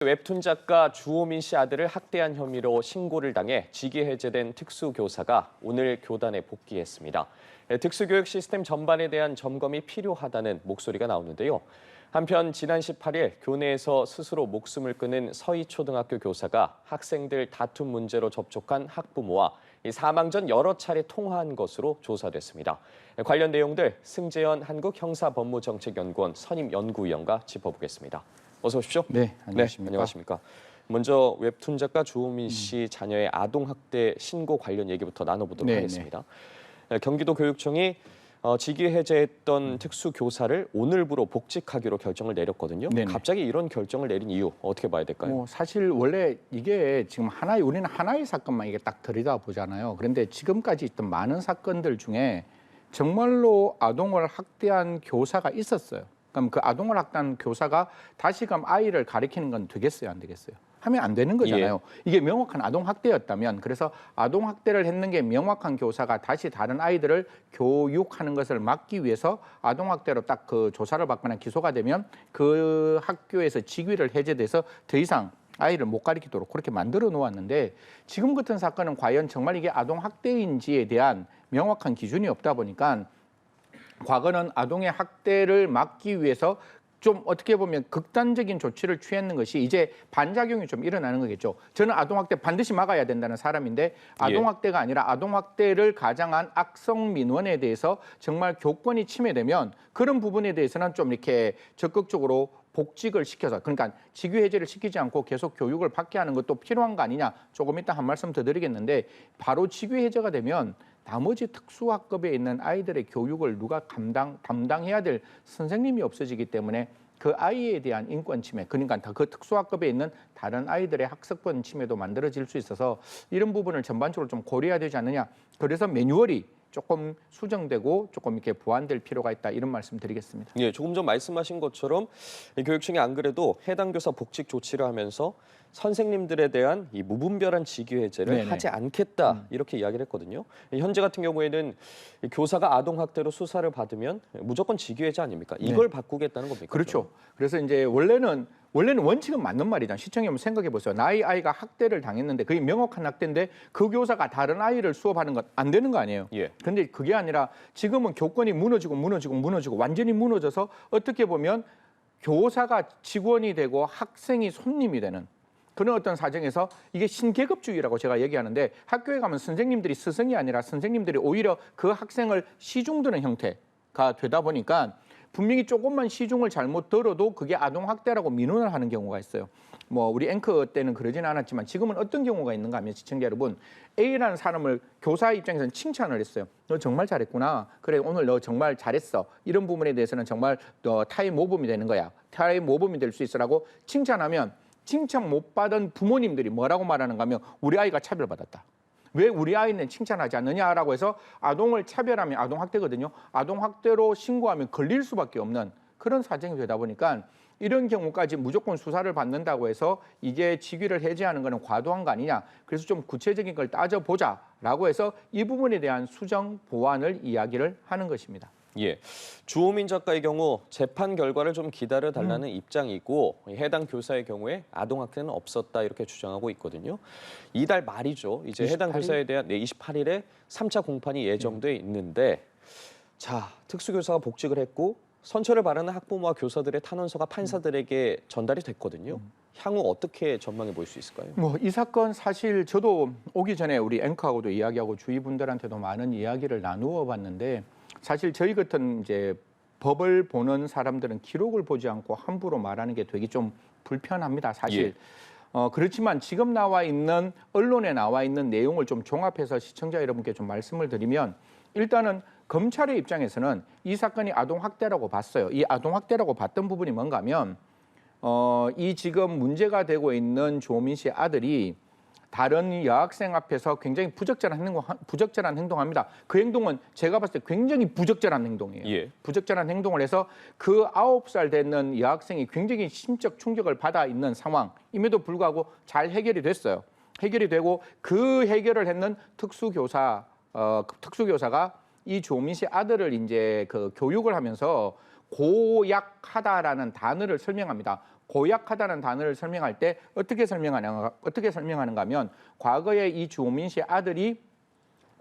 웹툰 작가 주호민 씨 아들을 학대한 혐의로 신고를 당해 직위 해제된 특수교사가 오늘 교단에 복귀했습니다. 특수교육 시스템 전반에 대한 점검이 필요하다는 목소리가 나오는데요. 한편 지난 18일 교내에서 스스로 목숨을 끊은 서희초등학교 교사가 학생들 다툼 문제로 접촉한 학부모와 사망 전 여러 차례 통화한 것으로 조사됐습니다. 관련 내용들 승재현 한국형사법무정책연구원 선임연구위원과 짚어보겠습니다. 어서 오십시오. 네, 안녕하십니까. 네, 안녕하십니까. 먼저 웹툰 작가 주호민 씨 자녀의 아동학대 신고 관련 얘기부터 나눠보도록 하겠습니다. 경기도 교육청이 직위 해제했던 특수교사를 오늘부로 복직하기로 결정을 내렸거든요. 네네. 갑자기 이런 결정을 내린 이유 어떻게 봐야 될까요? 사실 원래 이게 지금 우리는 하나의 사건만 이게 딱 들여다보잖아요. 그런데 지금까지 있던 많은 사건들 중에 정말로 아동을 학대한 교사가 있었어요. 그럼 그 아동을 학대한 교사가 다시금 아이를 가리키는 건 되겠어요, 안 되겠어요? 하면 안 되는 거잖아요. 이게 명확한 아동학대였다면, 그래서 아동학대를 했는 게 명확한 교사가 다시 다른 아이들을 교육하는 것을 막기 위해서 아동학대로 딱 그 조사를 받거나 기소가 되면 그 학교에서 직위를 해제돼서 더 이상 아이를 못 가리키도록 그렇게 만들어 놓았는데, 지금 같은 사건은 과연 정말 이게 아동학대인지에 대한 명확한 기준이 없다 보니까 과거는 아동의 학대를 막기 위해서 좀 어떻게 보면 극단적인 조치를 취했는 것이 이제 반작용이 좀 일어나는 거겠죠. 저는 아동학대 반드시 막아야 된다는 사람인데 아동학대가 아니라 아동학대를 가장한 악성 민원에 대해서 정말 교권이 침해되면 그런 부분에 대해서는 좀 이렇게 적극적으로 복직을 시켜서, 그러니까 직위 해제를 시키지 않고 계속 교육을 받게 하는 것도 필요한 거 아니냐, 조금 이따 한 말씀 더 드리겠는데, 바로 직위 해제가 되면 나머지 특수학급에 있는 아이들의 교육을 누가 담당해야 될 선생님이 없어지기 때문에 그 아이에 대한 인권 침해, 그러니까 그 특수학급에 있는 다른 아이들의 학습권 침해도 만들어질 수 있어서 이런 부분을 전반적으로 좀 고려해야 되지 않느냐. 그래서 매뉴얼이 조금 수정되고 조금 이렇게 보완될 필요가 있다, 이런 말씀 드리겠습니다. 예, 조금 전 말씀하신 것처럼 교육청이 안 그래도 해당 교사 복직 조치를 하면서 선생님들에 대한 이 무분별한 직위 해제를 하지 않겠다, 이렇게 이야기를 했거든요. 현재 같은 경우에는 교사가 아동학대로 수사를 받으면 무조건 직위 해제 아닙니까? 이걸 바꾸겠다는 겁니까? 그렇죠. 그래서 이제 원래는 원칙은 맞는 말이잖아요. 시청자 한번 생각해 보세요. 나의 아이가 학대를 당했는데 그게 명확한 학대인데 그 교사가 다른 아이를 수업하는 건 안 되는 거 아니에요. 그런데 그게 아니라 지금은 교권이 무너지고 완전히 무너져서 어떻게 보면 교사가 직원이 되고 학생이 손님이 되는 그런 어떤 사정에서 이게 신계급주의라고 제가 얘기하는데, 학교에 가면 선생님들이 스승이 아니라 선생님들이 오히려 그 학생을 시중드는 형태가 되다 보니까 분명히 조금만 시중을 잘못 들어도 그게 아동학대라고 민원을 하는 경우가 있어요. 우리 앵커 때는 그러지는 않았지만 지금은 어떤 경우가 있는가 하면, 시청자 여러분, A라는 사람을 교사 입장에서는 칭찬을 했어요. 너 정말 잘했구나. 그래, 오늘 너 정말 잘했어. 이런 부분에 대해서는 정말 너 타임 모범이 되는 거야. 타임 모범이 될 수 있으라고 칭찬하면 칭찬 못 받은 부모님들이 뭐라고 말하는가 하면 우리 아이가 차별받았다. 왜 우리 아이는 칭찬하지 않느냐라고 해서 아동을 차별하면 아동학대거든요. 아동학대로 신고하면 걸릴 수밖에 없는 그런 사정이 되다 보니까 이런 경우까지 무조건 수사를 받는다고 해서 이게 직위를 해제하는 거는 과도한 거 아니냐. 그래서 좀 구체적인 걸 따져보자라고 해서 이 부분에 대한 수정 보완을 이야기를 하는 것입니다. 예, 주호민 작가의 경우 재판 결과를 좀 기다려달라는 입장이고, 해당 교사의 경우에 아동학대는 없었다, 이렇게 주장하고 있거든요. 이달 말이죠. 이제 28일? 해당 교사에 대한 28일에 3차 공판이 예정돼 있는데, 자, 특수교사가 복직을 했고 선처를 바라는 학부모와 교사들의 탄원서가 판사들에게 전달이 됐거든요. 향후 어떻게 전망해 볼 수 있을까요? 이 사건 사실 저도 오기 전에 우리 앵커하고도 이야기하고 주위 분들한테도 많은 이야기를 나누어 봤는데, 사실 저희 같은 이제 법을 보는 사람들은 기록을 보지 않고 함부로 말하는 게 되게 좀 불편합니다, 사실. 그렇지만 지금 나와 있는 언론에 나와 있는 내용을 좀 종합해서 시청자 여러분께 좀 말씀을 드리면, 일단은 검찰의 입장에서는 이 사건이 아동학대라고 봤어요. 이 아동학대라고 봤던 부분이 뭔가 하면 이 지금 문제가 되고 있는 주호민 씨의 아들이 다른 여학생 앞에서 굉장히 부적절한 행동합니다. 그 행동은 제가 봤을 때 굉장히 부적절한 행동이에요. 부적절한 행동을 해서 그 9살 되는 여학생이 굉장히 심적 충격을 받아 있는 상황임에도 불구하고 잘 해결이 됐어요. 해결이 되고 그 해결을 했는 특수교사가 이 주호민 씨 아들을 이제 그 교육을 하면서 고약하다라는 단어를 설명합니다. 고약하다는 단어를 설명할 때 어떻게 설명하는가 하면 과거에 이 주호민 씨 아들이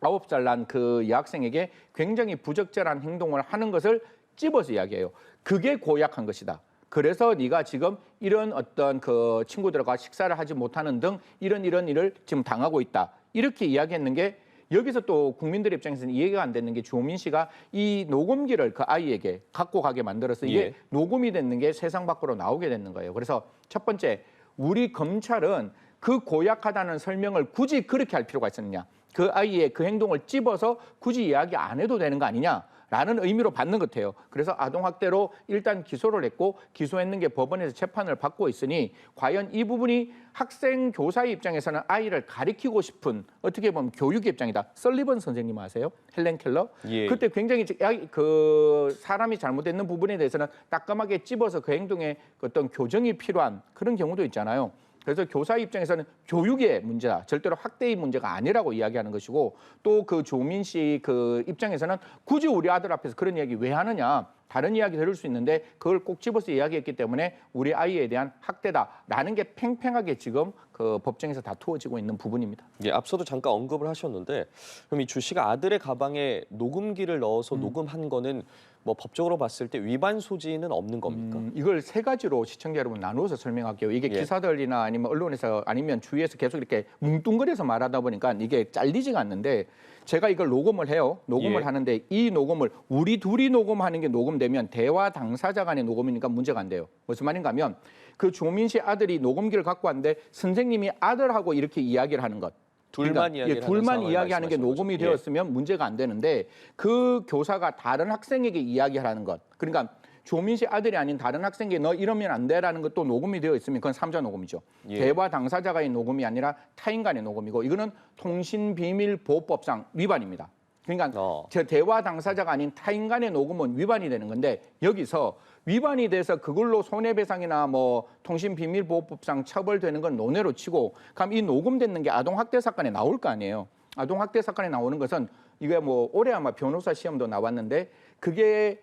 9살 난 그 여학생에게 굉장히 부적절한 행동을 하는 것을 찝어서 이야기해요. 그게 고약한 것이다. 그래서 네가 지금 이런 어떤 그 친구들과 식사를 하지 못하는 등 이런 일을 지금 당하고 있다. 이렇게 이야기했는 게 여기서 또 국민들 입장에서는 이해가 안 되는 게 주호민 씨가 이 녹음기를 그 아이에게 갖고 가게 만들어서 이게 예. 녹음이 됐는 게 세상 밖으로 나오게 되는 거예요. 그래서 첫 번째, 우리 검찰은 그 고약하다는 설명을 굳이 그렇게 할 필요가 있었느냐. 그 아이의 그 행동을 찝어서 굳이 이야기 안 해도 되는 거 아니냐라는 의미로 받는 것 같아요. 그래서 아동학대로 일단 기소를 했고 기소했는 게 법원에서 재판을 받고 있으니 과연 이 부분이 학생 교사의 입장에서는 아이를 가리키고 싶은 어떻게 보면 교육의 입장이다. 설리번 선생님 아세요? 헬렌 켈러? 예. 그때 굉장히 그 사람이 잘못했는 부분에 대해서는 따끔하게 찝어서 그 행동에 어떤 교정이 필요한 그런 경우도 있잖아요. 그래서 교사 입장에서는 교육의 문제다. 절대로 학대의 문제가 아니라고 이야기하는 것이고 또 그 조민 씨 그 입장에서는 굳이 우리 아들 앞에서 그런 이야기 왜 하느냐. 다른 이야기 들을 수 있는데 그걸 꼭 집어서 이야기했기 때문에 우리 아이에 대한 학대다라는 게 팽팽하게 지금 그 법정에서 다투어지고 있는 부분입니다. 예, 앞서도 잠깐 언급을 하셨는데 그럼 이 주 씨가 아들의 가방에 녹음기를 넣어서 녹음한 거는 뭐 법적으로 봤을 때 위반 소지는 없는 겁니까? 이걸 세 가지로 시청자 여러분 나누어서 설명할게요. 이게 예. 기사들이나 아니면 언론에서 아니면 주위에서 계속 이렇게 뭉뚱그려서 말하다 보니까 이게 잘리지가 않는데 제가 이걸 녹음을 해요. 녹음을 예. 하는데 이 녹음을 우리 둘이 녹음하는 게 녹음되면 대화 당사자 간의 녹음이니까 문제가 안 돼요. 무슨 말인가 하면 그 조민 씨 아들이 녹음기를 갖고 왔는데 선생님이 아들하고 이렇게 이야기를 하는 것. 둘만 이야기를 하는 둘만 상황을 이야기하는 게 말씀하시는 녹음이 거죠. 예. 되었으면 문제가 안 되는데 그 교사가 다른 학생에게 이야기하라는 것. 그러니까 조민 씨 아들이 아닌 다른 학생에게 너 이러면 안 돼라는 것도 녹음이 되어 있으면 그건 삼자 녹음이죠. 예. 대화 당사자가의 녹음이 아니라 타인 간의 녹음이고 이거는 통신비밀보호법상 위반입니다. 그러니까 저 대화 당사자가 아닌 타인 간의 녹음은 위반이 되는 건데 여기서 위반이 돼서 그걸로 손해배상이나 뭐 통신비밀보호법상 처벌되는 건 논외로 치고 그럼 이 녹음됐는 게 아동학대 사건에 나올 거 아니에요. 아동학대 사건에 나오는 것은 이게 뭐 올해 아마 변호사 시험도 나왔는데 그게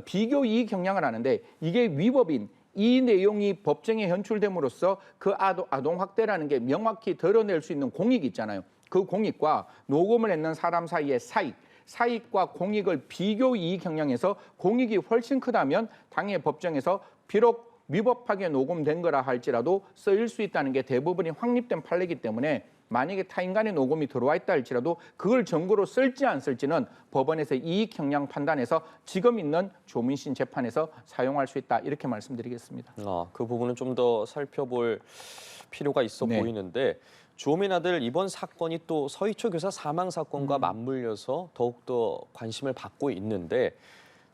비교 이익 경량을 하는데 이게 위법인 이 내용이 법정에 현출됨으로써 그 아동학대라는 게 명확히 드러낼 수 있는 공익이 있잖아요. 그 공익과 녹음을 했는 사람 사이의 사익과 공익을 비교 이익 경량해서 공익이 훨씬 크다면 당해 법정에서 비록 위법하게 녹음된 거라 할지라도 쓰일 수 있다는 게 대부분이 확립된 판례이기 때문에 만약에 타인 간의 녹음이 들어와 있다 할지라도 그걸 증거로 쓸지 안 쓸지는 법원에서 이익 경량 판단해서 지금 있는 조민신 재판에서 사용할 수 있다 이렇게 말씀드리겠습니다. 그 부분은 좀 더 살펴볼 필요가 있어 네. 보이는데 주호민 아들 이번 사건이 또 서희초 교사 사망 사건과 맞물려서 더욱더 관심을 받고 있는데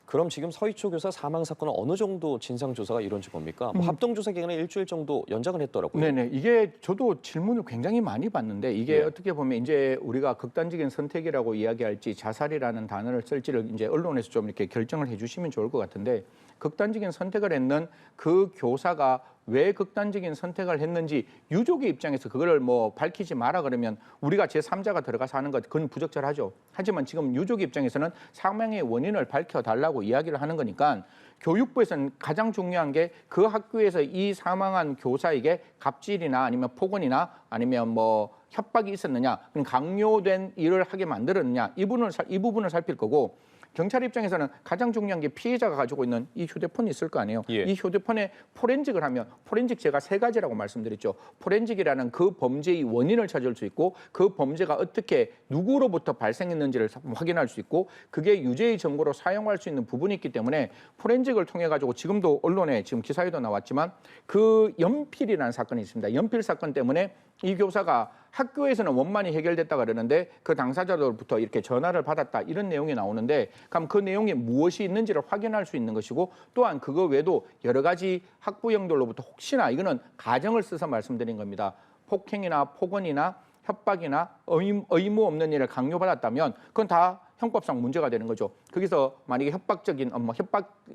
그럼 지금 서희초 교사 사망 사건은 어느 정도 진상 조사가 이루어진 겁니까? 뭐 합동 조사 기간에 일주일 정도 연장을 했더라고요. 네네. 이게 저도 질문을 굉장히 많이 받는데 이게 예. 어떻게 보면 이제 우리가 극단적인 선택이라고 이야기할지 자살이라는 단어를 쓸지를 이제 언론에서 좀 이렇게 결정을 해주시면 좋을 것 같은데 극단적인 선택을 했는 그 교사가 왜 극단적인 선택을 했는지 유족의 입장에서 그거를 뭐 밝히지 마라 그러면 우리가 제3자가 들어가서 하는 것 그건 부적절하죠. 하지만 지금 유족의 입장에서는 사망의 원인을 밝혀달라고 이야기를 하는 거니까 교육부에서는 가장 중요한 게 그 학교에서 이 사망한 교사에게 갑질이나 아니면 폭언이나 아니면 뭐 협박이 있었느냐, 강요된 일을 하게 만들었느냐 이 부분을 살필 거고 경찰 입장에서는 가장 중요한 게 피해자가 가지고 있는 이 휴대폰이 있을 거 아니에요. 예. 이 휴대폰에 포렌직을 하면 포렌직 제가 세 가지라고 말씀드렸죠. 포렌직이라는 그 범죄의 원인을 찾을 수 있고 그 범죄가 어떻게 누구로부터 발생했는지를 확인할 수 있고 그게 유죄의 증거로 사용할 수 있는 부분이 있기 때문에 포렌직을 통해 가지고 지금도 언론에 지금 기사에도 나왔지만 그 연필이라는 사건이 있습니다. 연필 사건 때문에 이 교사가 학교에서는 원만히 해결됐다 그러는데 그 당사자들부터 이렇게 전화를 받았다 이런 내용이 나오는데 그럼 그 내용에 무엇이 있는지를 확인할 수 있는 것이고 또한 그거 외에도 여러 가지 학부형들로부터 혹시나 이거는 가정을 써서 말씀드린 겁니다. 폭행이나 폭언이나 협박이나 의무 없는 일을 강요받았다면 그건 다 형법상 문제가 되는 거죠. 거기서 만약에 협박적인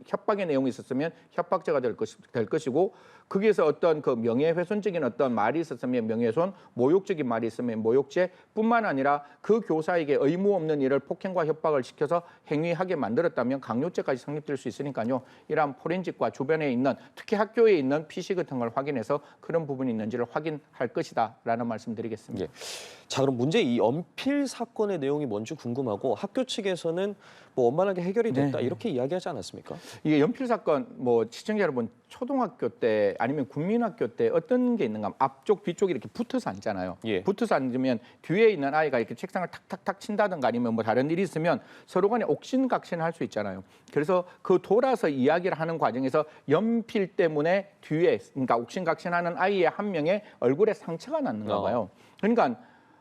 협박의 내용이 있었으면 협박죄가 될 것이고 거기에서 어떤 그 명예훼손적인 어떤 말이 있었으면 명예훼손, 모욕적인 말이 있으면 모욕죄뿐만 아니라 그 교사에게 의무 없는 일을 폭행과 협박을 시켜서 행위하게 만들었다면 강요죄까지 성립될 수 있으니까요. 이러한 포렌식과 주변에 있는 특히 학교에 있는 PC 같은 걸 확인해서 그런 부분이 있는지를 확인할 것이다라는 말씀드리겠습니다. 예. 자, 그럼 문제 이 연필 사건의 내용이 뭔지 궁금하고 학교 측에서는 뭐 원만하게 해결이 됐다 네. 이렇게 이야기하지 않았습니까? 이게 연필 사건 뭐 시청자 여러분 초등학교 때 아니면 국민학교 때 어떤 게 있는가 하면 앞쪽 뒤쪽이 이렇게 붙어서 앉잖아요. 예. 붙어서 앉으면 뒤에 있는 아이가 이렇게 책상을 탁탁탁 친다든가 아니면 뭐 다른 일이 있으면 서로 간에 옥신각신을 할 수 있잖아요. 그래서 그 돌아서 이야기를 하는 과정에서 연필 때문에 뒤에 그러니까 옥신각신하는 아이의 한 명의 얼굴에 상처가 났는가 봐요. 그러니까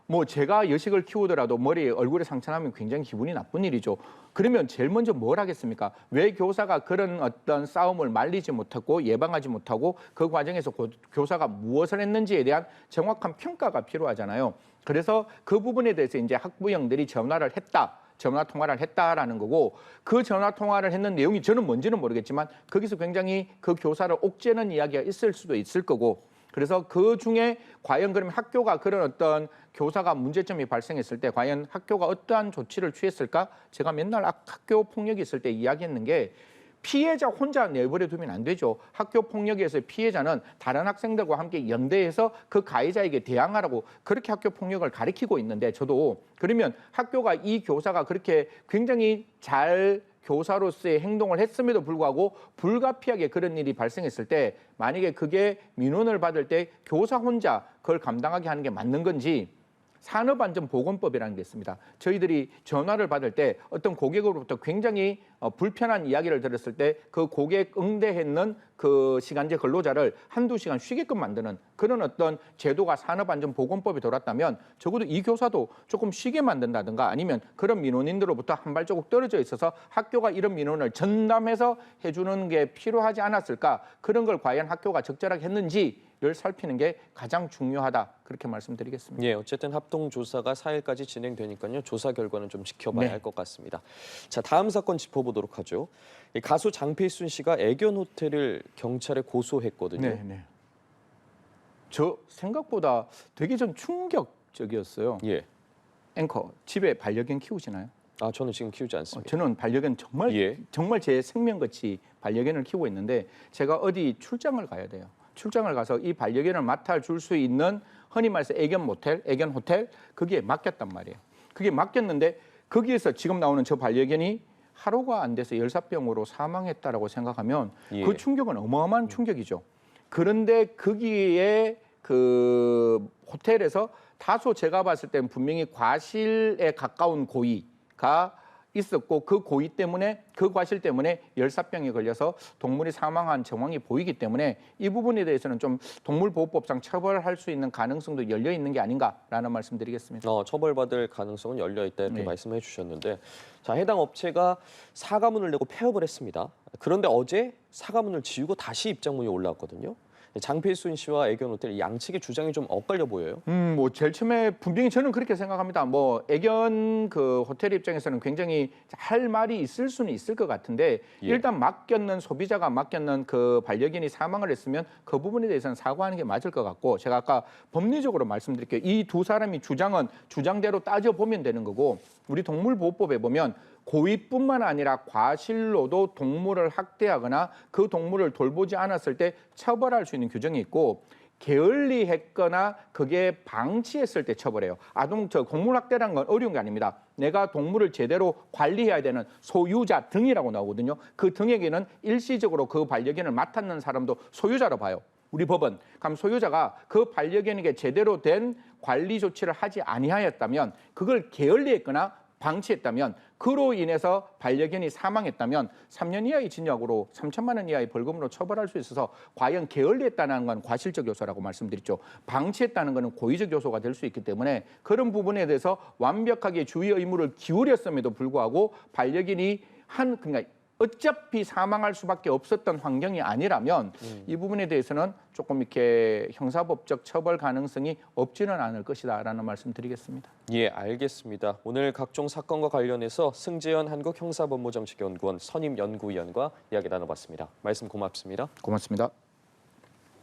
뭐 제가 여식을 키우더라도 머리에 얼굴에 상처나면 굉장히 기분이 나쁜 일이죠. 그러면 제일 먼저 뭘 하겠습니까? 왜 교사가 그런 어떤 싸움을 말리지 못하고 예방하지 못하고 그 과정에서 교사가 무엇을 했는지에 대한 정확한 평가가 필요하잖아요. 그래서 그 부분에 대해서 이제 학부형들이 전화 통화를 했다라는 거고 그 전화 통화를 했는 내용이 저는 뭔지는 모르겠지만 거기서 굉장히 그 교사를 옥죄는 이야기가 있을 수도 있을 거고 그래서 그 중에 과연 그러면 학교가 그런 어떤 교사가 문제점이 발생했을 때 과연 학교가 어떠한 조치를 취했을까? 제가 맨날 학교 폭력이 있을 때 이야기했는 게 피해자 혼자 내버려 두면 안 되죠. 학교 폭력에서 피해자는 다른 학생들과 함께 연대해서 그 가해자에게 대항하라고 그렇게 학교 폭력을 가르치고 있는데 저도 그러면 학교가 이 교사가 그렇게 굉장히 잘 교사로서의 행동을 했음에도 불구하고 불가피하게 그런 일이 발생했을 때 만약에 그게 민원을 받을 때 교사 혼자 그걸 감당하게 하는 게 맞는 건지 산업안전보건법이라는 게 있습니다. 저희들이 전화를 받을 때 어떤 고객으로부터 굉장히 불편한 이야기를 들었을 때 그 고객 응대했는 그 시간제 근로자를 한두 시간 쉬게끔 만드는 그런 어떤 제도가 산업안전보건법이 돌았다면 적어도 이 교사도 조금 쉬게 만든다든가 아니면 그런 민원인들로부터 한 발자국 떨어져 있어서 학교가 이런 민원을 전담해서 해주는 게 필요하지 않았을까? 그런 걸 과연 학교가 적절하게 했는지를 살피는 게 가장 중요하다. 그렇게 말씀드리겠습니다. 예, 어쨌든 합동 조사가 4일까지 진행되니까요. 조사 결과는 좀 지켜봐야 네. 할 것 같습니다. 자, 다음 사건 짚어보도록 하죠. 이 가수 장필순 씨가 애견 호텔을 경찰에 고소했거든요. 네. 저 생각보다 되게 좀 충격적이었어요. 예. 앵커 집에 반려견 키우시나요? 아, 저는 지금 키우지 않습니다. 저는 반려견 정말 제 생명같이 반려견을 키우고 있는데 제가 어디 출장을 가야 돼요. 출장을 가서 이 반려견을 맡아줄 수 있는 흔히 말해서 애견 호텔 거기에 맡겼단 말이에요. 그게 맡겼는데 거기에서 지금 나오는 저 반려견이 하루가 안 돼서 열사병으로 사망했다라고 생각하면 예. 그 충격은 어마어마한 충격이죠. 그런데 거기에 그 호텔에서 다소 제가 봤을 때는 분명히 과실에 가까운 고의가 있었고 그 고의 때문에 그 과실 때문에 열사병에 걸려서 동물이 사망한 정황이 보이기 때문에 이 부분에 대해서는 좀 동물보호법상 처벌할 수 있는 가능성도 열려 있는 게 아닌가라는 말씀드리겠습니다. 처벌받을 가능성은 열려 있다 이렇게 네. 말씀해 주셨는데, 자, 해당 업체가 사과문을 내고 폐업을 했습니다. 그런데 어제 사과문을 지우고 다시 입장문이 올라왔거든요. 장필순 씨와 애견 호텔 양측의 주장이 좀 엇갈려 보여요. 뭐 제일 처음에 분명히 저는 그렇게 생각합니다. 뭐 애견 그 호텔 입장에서는 굉장히 할 말이 있을 수는 있을 것 같은데 예. 일단 소비자가 맡겼는 그 반려견이 사망을 했으면 그 부분에 대해서는 사과하는 게 맞을 것 같고 제가 아까 법리적으로 말씀드릴게요. 이 두 사람이 주장은 주장대로 따져 보면 되는 거고 우리 동물보호법에 보면 고의뿐만 아니라 과실로도 동물을 학대하거나 그 동물을 돌보지 않았을 때 처벌할 수 있는 규정이 있고 게을리했거나 그게 방치했을 때 처벌해요. 동물 학대라는 건 어려운 게 아닙니다. 내가 동물을 제대로 관리해야 되는 소유자 등이라고 나오거든요. 그 등에게는 일시적으로 그 반려견을 맡았는 사람도 소유자로 봐요. 우리 법은. 그럼 소유자가 그 반려견에게 제대로 된 관리 조치를 하지 아니하였다면 그걸 게을리했거나 방치했다면 그로 인해서 반려견이 사망했다면 3년 이하의 징역으로 3천만 원 이하의 벌금으로 처벌할 수 있어서 과연 게을리했다는 건 과실적 요소라고 말씀드렸죠. 방치했다는 것은 고의적 요소가 될 수 있기 때문에 그런 부분에 대해서 완벽하게 주의 의무를 기울였음에도 불구하고 반려견이 그러니까 어차피 사망할 수밖에 없었던 환경이 아니라면 이 부분에 대해서는 조금 이렇게 형사법적 처벌 가능성이 없지는 않을 것이다라는 말씀드리겠습니다. 예, 알겠습니다. 오늘 각종 사건과 관련해서 승재현 한국형사법무정책연구원 선임 연구위원과 이야기 나눠봤습니다. 말씀 고맙습니다. 고맙습니다.